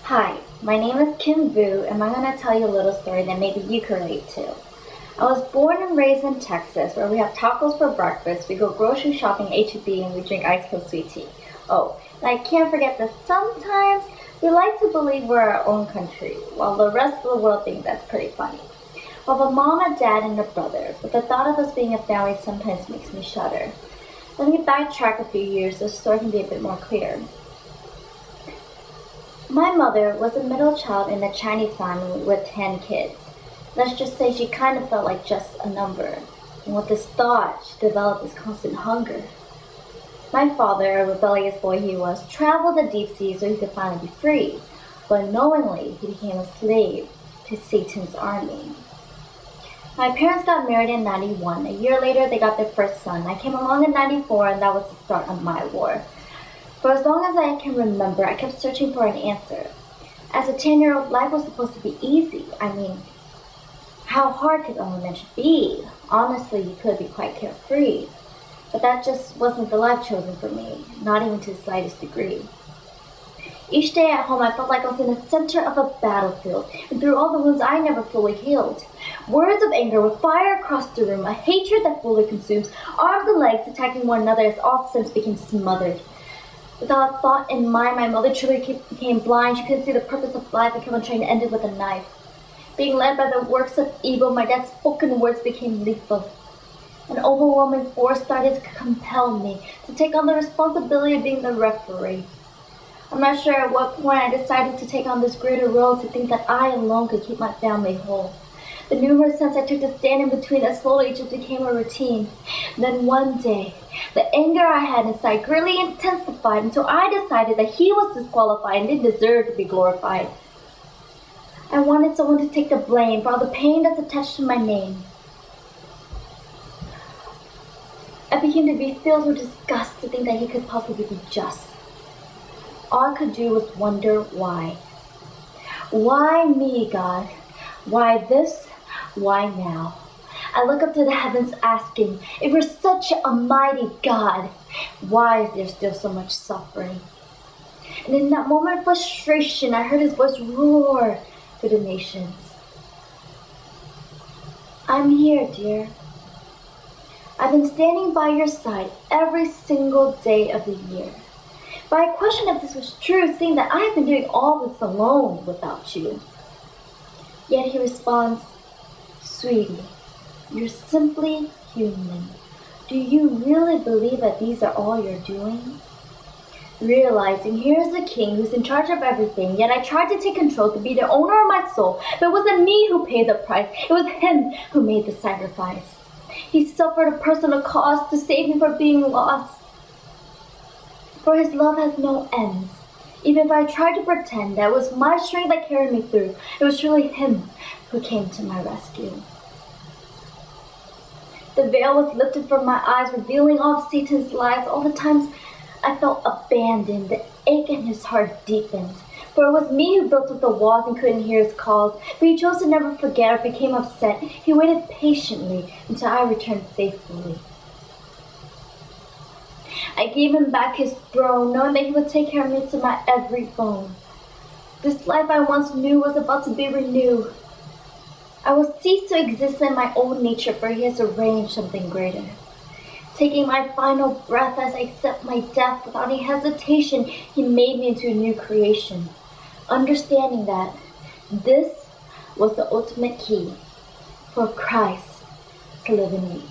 Hi, my name is Kim Vu, and I'm going to tell you a little story that maybe you can relate to. I was born and raised in Texas, where we have tacos for breakfast, we go grocery shopping at H-E-B, and we drink ice cold sweet tea. Oh, and I can't forget that sometimes we like to believe we're our own country, while the rest of the world thinks that's pretty funny. Well, a mom, a dad, and a brother, but the thought of us being a family sometimes makes me shudder. Let me backtrack a few years so the story can be a bit more clear. My mother was a middle child in a Chinese family with 10 kids. Let's just say she kind of felt like just a number. And with this thought, she developed this constant hunger. My father, a rebellious boy he was, traveled the deep sea so he could finally be free. But unknowingly, he became a slave to Satan's army. My parents got married in 91. A year later, they got their first son. I came along in 94, and that was the start of my war. For as long as I can remember, I kept searching for an answer. As a 10-year-old, life was supposed to be easy. I mean, how hard could elementary be? Honestly, you could be quite carefree. But that just wasn't the life chosen for me, not even to the slightest degree. Each day at home, I felt like I was in the center of a battlefield, and through all the wounds I never fully healed. Words of anger with fire across the room, a hatred that fully consumes, arms and legs attacking one another as all sense became smothered. Without a thought in mind, my mother truly became blind. She couldn't see the purpose of life and kept on trying to end it with a knife. Being led by the works of evil, my dad's spoken words became lethal. An overwhelming force started to compel me to take on the responsibility of being the referee. I'm not sure at what point I decided to take on this greater role, to think that I alone could keep my family whole. The numerous times I took to stand in between that slowly just became a routine. Then one day, the anger I had inside greatly intensified until I decided that he was disqualified and didn't deserve to be glorified. I wanted someone to take the blame for all the pain that's attached to my name. I began to be filled with disgust to think that he could possibly be just. All I could do was wonder why. Why me, God? Why this? Why now? I look up to the heavens asking, if you're such a mighty God, why is there still so much suffering? And in that moment of frustration, I heard his voice roar to the nations. I'm here, dear. I've been standing by your side every single day of the year. But I questioned if this was true, seeing that I have been doing all this alone without you. Yet he responds, Sweetie, you're simply human. Do you really believe that these are all you're doing? Realizing here's a king who's in charge of everything, yet I tried to take control to be the owner of my soul, but it wasn't me who paid the price, it was him who made the sacrifice. He suffered a personal cost to save me from being lost. For his love has no ends. Even if I tried to pretend that it was my strength that carried me through, it was truly him who came to my rescue. The veil was lifted from my eyes, revealing all of Satan's lies. All the times I felt abandoned, the ache in his heart deepened. For it was me who built up the walls and couldn't hear his calls. But he chose to never forget or became upset. He waited patiently until I returned faithfully. I gave him back his throne, knowing that he would take care of me to my every bone. This life I once knew was about to be renewed. I will cease to exist in my old nature, for he has arranged something greater. Taking my final breath as I accept my death without any hesitation, he made me into a new creation. Understanding that this was the ultimate key for Christ to live in me.